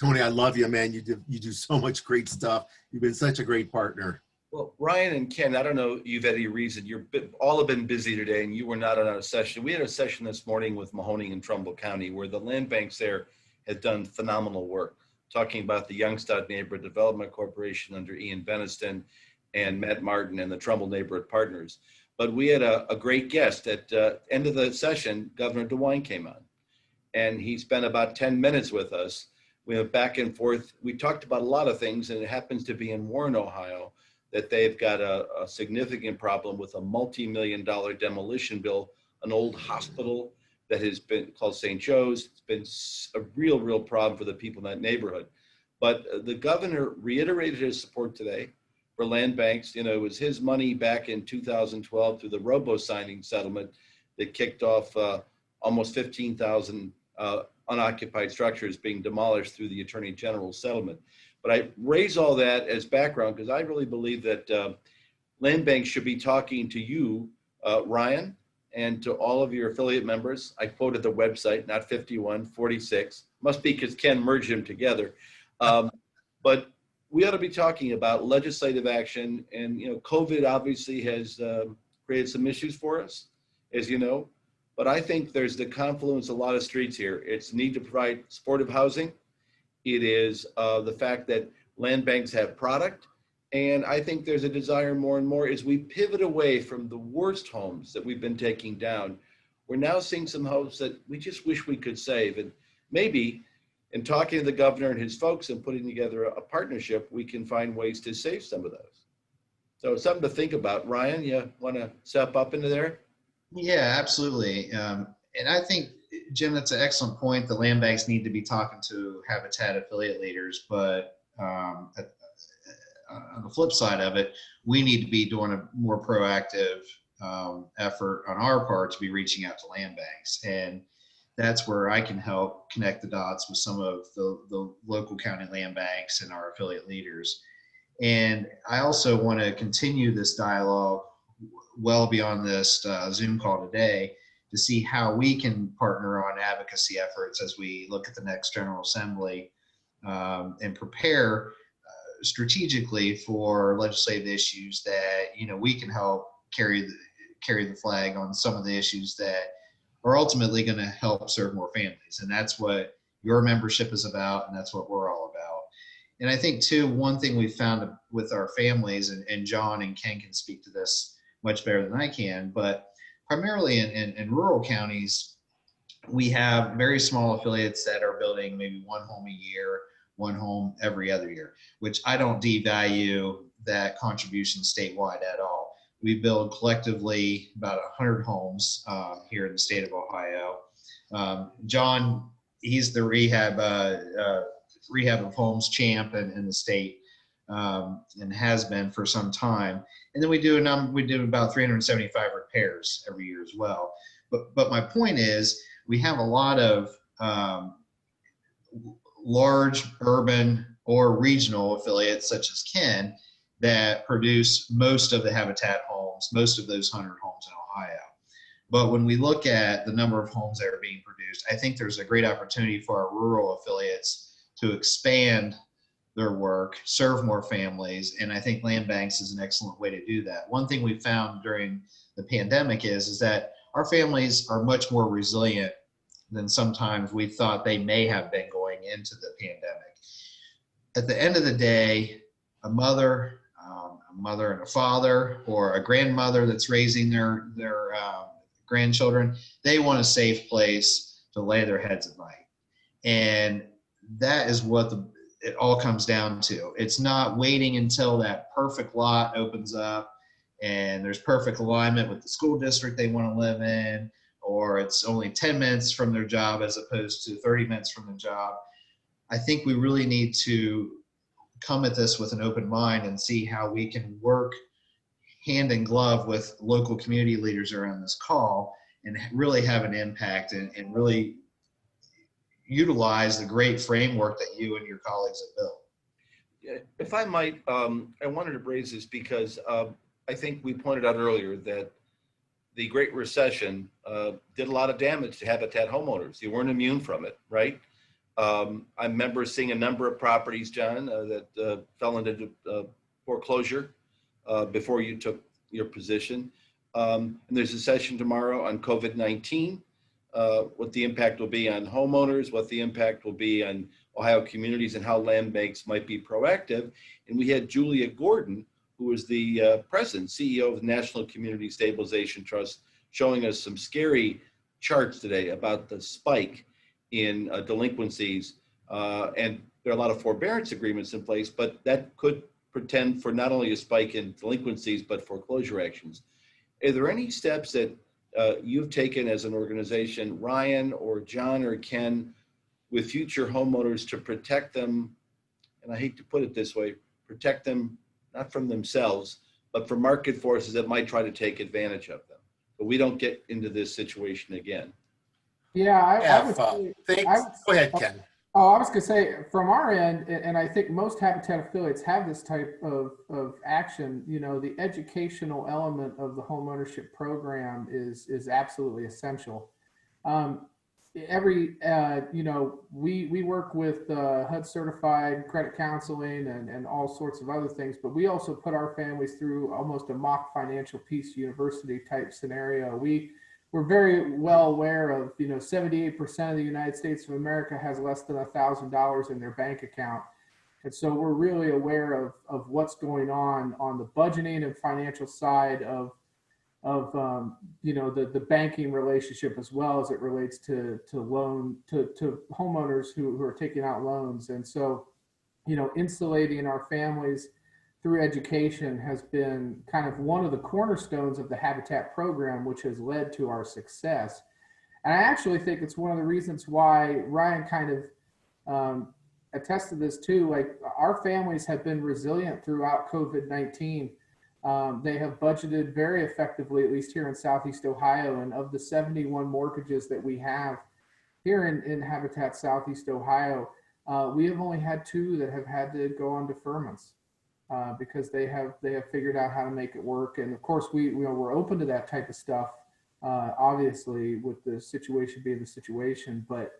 Tony, I love you, man. You do so much great stuff. You've been such a great partner. Well, Ryan and Ken, I don't know if you've had any reason. All have been busy today, and you were not on a session. We had a session this morning with Mahoning and Trumbull County, where the land banks there have done phenomenal work, talking about the Youngstown Neighborhood Development Corporation under Ian Beniston and Matt Martin and the Trumbull Neighborhood Partners. But we had a great guest at the end of the session. Governor DeWine came on, and he spent about 10 minutes with us. We went back and forth. We talked about a lot of things, and it happens to be in Warren, Ohio, that they've got a significant problem with a multi-million-dollar demolition bill, an old hospital that has been called St. Joe's. It's been a real problem for the people in that neighborhood. But the governor reiterated his support today for land banks. You know, it was his money back in 2012 through the robo-signing settlement that kicked off almost 15,000 unoccupied structures being demolished through the Attorney General's settlement. But I raise all that as background because I really believe that land banks should be talking to you, Ryan, and to all of your affiliate members. I quoted the website, not 51, 46. Must be because Ken merged them together. But we ought to be talking about legislative action. And, you know, COVID obviously has created some issues for us, as you know. But I think there's the confluence of a lot of streets here. It's need to provide supportive housing. It is the fact that land banks have product. And I think there's a desire more and more as we pivot away from the worst homes that we've been taking down. We're now seeing some homes that we just wish we could save. And maybe in talking to the governor and his folks and putting together a partnership, we can find ways to save some of those. So something to think about. Ryan, you want to step up into there? Yeah, absolutely. And I think, Jim, that's an excellent point. The land banks need to be talking to Habitat affiliate leaders, but on the flip side of it, we need to be doing a more proactive effort on our part to be reaching out to land banks. And that's where I can help connect the dots with some of the local county land banks and our affiliate leaders. And I also want to continue this dialogue well beyond this Zoom call today to see how we can partner on advocacy efforts as we look at the next General Assembly and prepare strategically for legislative issues that, you know, we can help carry the flag on some of the issues that are ultimately going to help serve more families. And that's what your membership is about, and that's what we're all about. And I think too, one thing we found with our families, and John and Ken can speak to this much better than I can, but primarily in rural counties, we have very small affiliates that are building maybe one home a year, one home every other year, which I don't devalue that contribution statewide at all. We build collectively about 100 homes here in the state of Ohio. John, he's the rehab of homes champ in the state and has been for some time. And then we do about 375 repairs every year as well. But my point is, we have a lot of large urban or regional affiliates such as Ken that produce most of the Habitat homes, most of those 100 homes in Ohio. But when we look at the number of homes that are being produced, I think there's a great opportunity for our rural affiliates to expand their work, serve more families, and I think land banks is an excellent way to do that. One thing we found during the pandemic is that our families are much more resilient than sometimes we thought they may have been going into the pandemic. At the end of the day, a mother and a father, or a grandmother that's raising their grandchildren, they want a safe place to lay their heads at night. And that is what it all comes down to. It's not waiting until that perfect lot opens up and there's perfect alignment with the school district they want to live in, or it's only 10 minutes from their job as opposed to 30 minutes from the job. I think we really need to come at this with an open mind and see how we can work hand in glove with local community leaders around this call and really have an impact and really utilize the great framework that you and your colleagues have built. If I might, I wanted to raise this because I think we pointed out earlier that the Great Recession did a lot of damage to Habitat homeowners. You weren't immune from it, right? I remember seeing a number of properties, John, that fell into foreclosure before you took your position. And there's a session tomorrow on COVID-19, what the impact will be on homeowners, what the impact will be on Ohio communities, and how land banks might be proactive. And we had Julia Gordon, who is the president, CEO of the National Community Stabilization Trust, showing us some scary charts today about the spike in delinquencies. And there are a lot of forbearance agreements in place, but that could pretend for not only a spike in delinquencies, but foreclosure actions. Are there any steps that you've taken as an organization, Ryan or John or Ken, with future homeowners to protect them, and I hate to put it this way, protect them not from themselves, but from market forces that might try to take advantage of them, but we don't get into this situation again? Yeah, I would say, Go ahead, Ken. I was going to say, from our end, and I think most Habitat affiliates have this type of action, you know, the educational element of the home ownership program is absolutely essential. You know, we work with HUD certified credit counseling and all sorts of other things, but we also put our families through almost a mock financial peace university type scenario. We're very well aware of, you know, 78% of the United States of America has less than $1,000 in their bank account. And so we're really aware of what's going on the budgeting and financial side of you know, the banking relationship, as well as it relates to homeowners who are taking out loans. And so, you know, insulating our families through education has been kind of one of the cornerstones of the Habitat program, which has led to our success. And I actually think it's one of the reasons why Ryan kind of attested this too. Like, our families have been resilient throughout COVID-19. They have budgeted very effectively, at least here in Southeast Ohio. And of the 71 mortgages that we have here in Habitat Southeast Ohio, we have only had 2 that have had to go on deferments. Because they have figured out how to make it work. And of course, we're open to that type of stuff, obviously, with the situation being the situation. But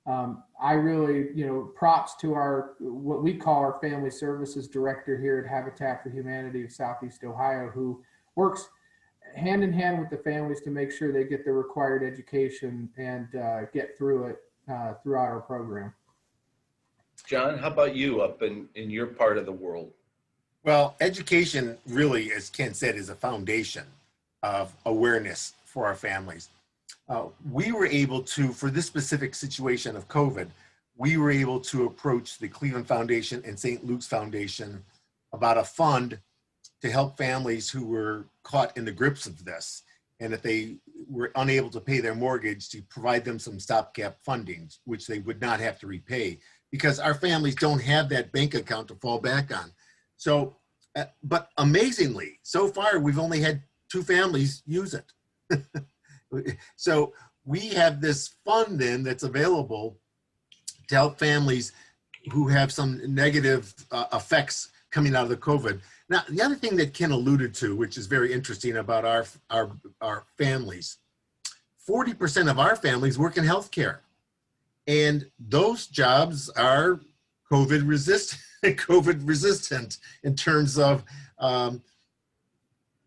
I really, you know, props to what we call our family services director here at Habitat for Humanity of Southeast Ohio, who works hand in hand with the families to make sure they get the required education and get through it throughout our program. John, how about you up in your part of the world? Well, education really, as Ken said, is a foundation of awareness for our families. We were able to, for this specific situation of COVID, we were able to approach the Cleveland Foundation and St. Luke's Foundation about a fund to help families who were caught in the grips of this. And if they were unable to pay their mortgage, to provide them some stopgap funding, which they would not have to repay, because our families don't have that bank account to fall back on. So, but amazingly, so far, we've only had 2 families use it. So we have this fund then that's available to help families who have some negative effects coming out of the COVID. Now, the other thing that Ken alluded to, which is very interesting about our families, 40% of our families work in healthcare, and those jobs are COVID resistant in terms of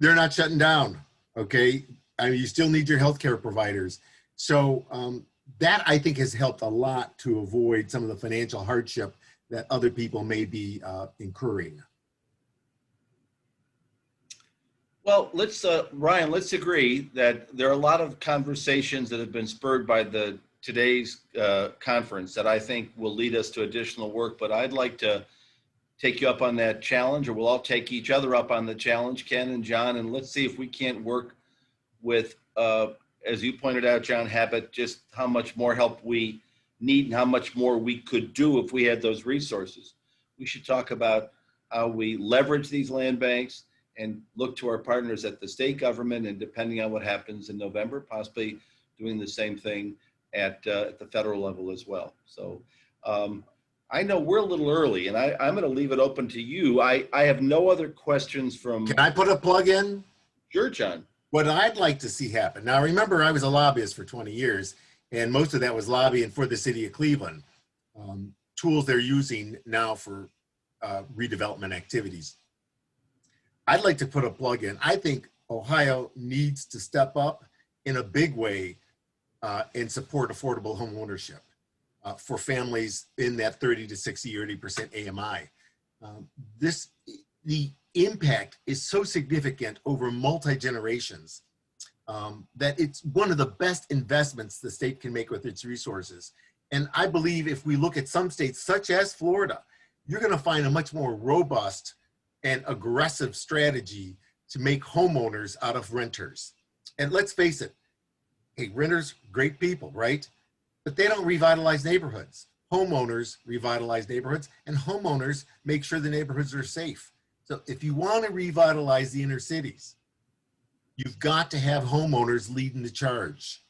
they're not shutting down. Okay, I mean, you still need your healthcare providers. So that I think has helped a lot to avoid some of the financial hardship that other people may be incurring. Well, let's, Ryan, let's agree that there are a lot of conversations that have been spurred by today's conference that I think will lead us to additional work, but I'd like to take you up on that challenge, or we'll all take each other up on the challenge, Ken and John, and let's see if we can't work with, as you pointed out, John Habit, just how much more help we need and how much more we could do if we had those resources. We should talk about how we leverage these land banks and look to our partners at the state government, and depending on what happens in November, possibly doing the same thing at the federal level as well. So I know we're a little early, and I'm gonna leave it open to you. I have no other questions from— Can I put a plug in? Sure, John. What I'd like to see happen. Now, remember, I was a lobbyist for 20 years, and most of that was lobbying for the city of Cleveland. Tools they're using now for redevelopment activities. I'd like to put a plug in. I think Ohio needs to step up in a big way and support affordable home ownership for families in that 30 to 60 or 80% AMI. The impact is so significant over multi-generations that it's one of the best investments the state can make with its resources. And I believe if we look at some states such as Florida, you're gonna find a much more robust and aggressive strategy to make homeowners out of renters. And let's face it, hey, renters, great people, right? But they don't revitalize neighborhoods. Homeowners revitalize neighborhoods, and homeowners make sure the neighborhoods are safe. So if you want to revitalize the inner cities, you've got to have homeowners leading the charge.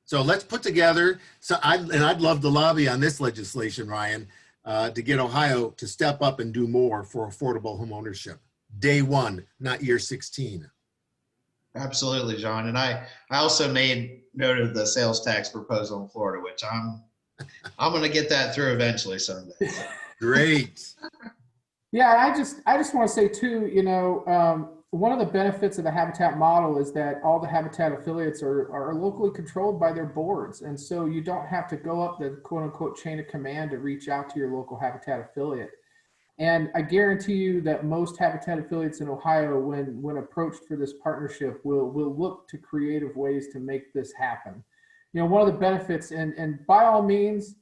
So let's put together, I'd love to lobby on this legislation, Ryan, to get Ohio to step up and do more for affordable home ownership. Day one, not year 16. Absolutely, John. And I also made note of the sales tax proposal in Florida, which I'm going to get that through eventually someday. So. Great. Yeah, I just want to say too, you know, one of the benefits of the Habitat model is that all the Habitat affiliates are locally controlled by their boards. And so you don't have to go up the quote unquote chain of command to reach out to your local Habitat affiliate. And I guarantee you that most Habitat affiliates in Ohio, when approached for this partnership, will look to creative ways to make this happen. You know, one of the benefits, and by all means,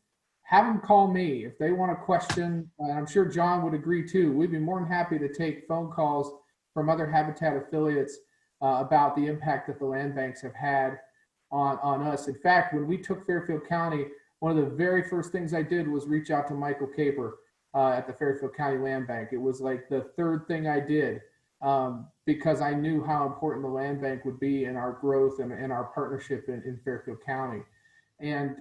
have them call me if they want a question. I'm sure John would agree too. We'd be more than happy to take phone calls from other Habitat affiliates about the impact that the land banks have had on us. In fact, when we took Fairfield County, one of the very first things I did was reach out to Michael Caper at the Fairfield County Land Bank. It was like the third thing I did because I knew how important the land bank would be in our growth and in our partnership in Fairfield County. And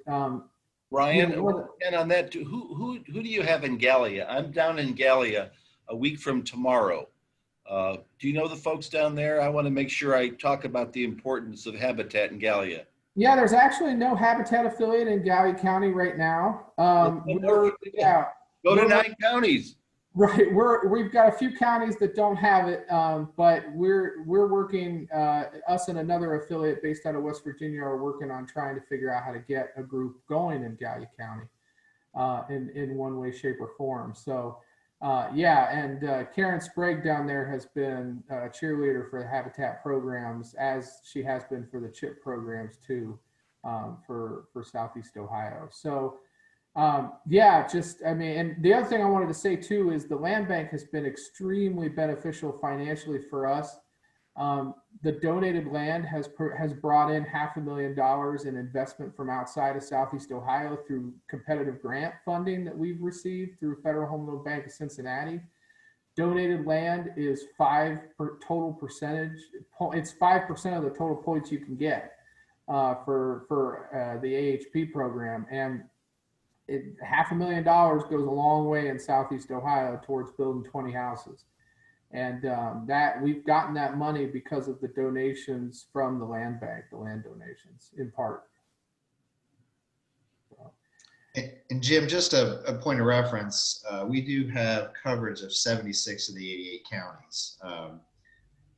Ryan, you know, and on that, who do you have in Gallia? I'm down in Gallia a week from tomorrow. Do you know the folks down there? I want to make sure I talk about the importance of Habitat in Gallia. Yeah, there's actually no Habitat affiliate in Gallia County right now. Go to 9 counties. Right, we've got a few counties that don't have it, but we're working. Us and another affiliate based out of West Virginia are working on trying to figure out how to get a group going in Gallia County, in one way, shape, or form. So, yeah, and Karen Sprague down there has been a cheerleader for the Habitat programs, as she has been for the CHIP programs too, for Southeast Ohio. So. Yeah, I mean, and the other thing I wanted to say too is the land bank has been extremely beneficial financially for us. The donated land has brought in $500,000 in investment from outside of Southeast Ohio through competitive grant funding that we've received through Federal Home Loan Bank of Cincinnati. Donated land is 5% It's 5% of the total points you can get for the AHP program. And $500,000 goes a long way in Southeast Ohio towards building 20 houses. And that we've gotten that money because of the donations from the land bank, the land donations in part. And Jim, just a point of reference, we do have coverage of 76 of the 88 counties.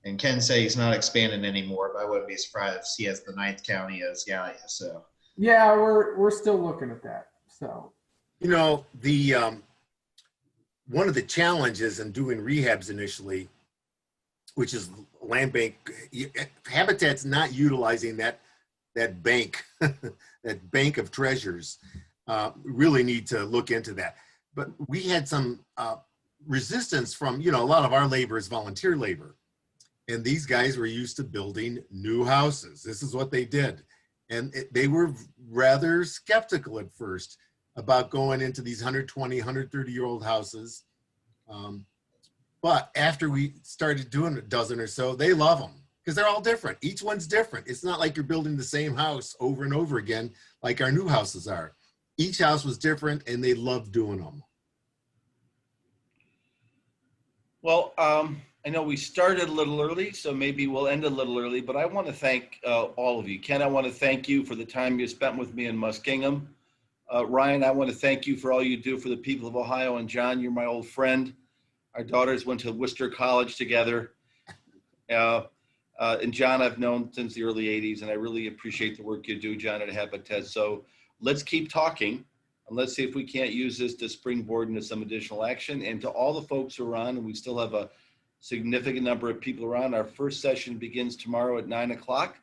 And Ken say he's not expanding anymore, but I wouldn't be surprised if he has the 9th county as Gallia. So yeah, we're still looking at that. So You know, the one of the challenges in doing rehabs initially, which is land bank, Habitat's not utilizing that bank, that bank of treasures. Really need to look into that. But we had some resistance from, you know, a lot of our labor is volunteer labor. And these guys were used to building new houses. This is what they did. And they were rather skeptical at first about going into these 120, 130-year-old houses. But after we started doing a dozen or so, they love them because they're all different. Each one's different. It's not like you're building the same house over and over again like our new houses are. Each house was different and they loved doing them. Well, I know we started a little early, so maybe we'll end a little early, but I want to thank all of you. Ken, I want to thank you for the time you spent with me in Muskingum. Ryan, I want to thank you for all you do for the people of Ohio. And John, you're my old friend. Our daughters went to Worcester College together. And John, I've known since the early 80s, and I really appreciate the work you do, John, at Habitat. So let's keep talking, and let's see if we can't use this to springboard into some additional action. And to all the folks who are on, and we still have a significant number of people around, our first session begins tomorrow at 9 o'clock,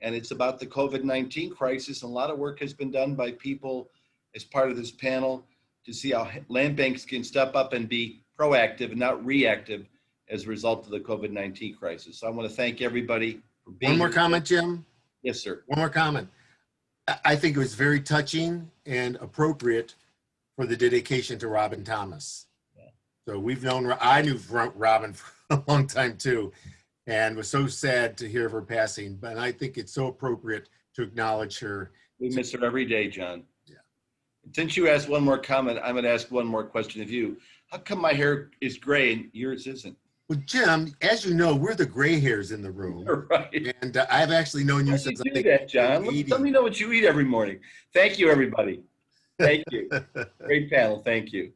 and it's about the COVID-19 crisis. And a lot of work has been done by people as part of this panel to see how land banks can step up and be proactive and not reactive as a result of the COVID-19 crisis. So I want to thank everybody for being One more here. comment, Jim. Yes, sir. One more comment. I think it was very touching and appropriate for the dedication to Robin Thomas. Yeah. So I knew Robin for a long time too, and was so sad to hear of her passing, but I think it's so appropriate to acknowledge her. We miss her every day, John. Yeah. Since you asked one more comment, I'm going to ask one more question of you. How come my hair is gray and yours isn't? Well, Jim, as you know, we're the gray hairs in the room. Right. And I've actually known you How since do you I do think that, John? 80. Let me know what you eat every morning. Thank you, everybody. Thank you. Great panel. Thank you.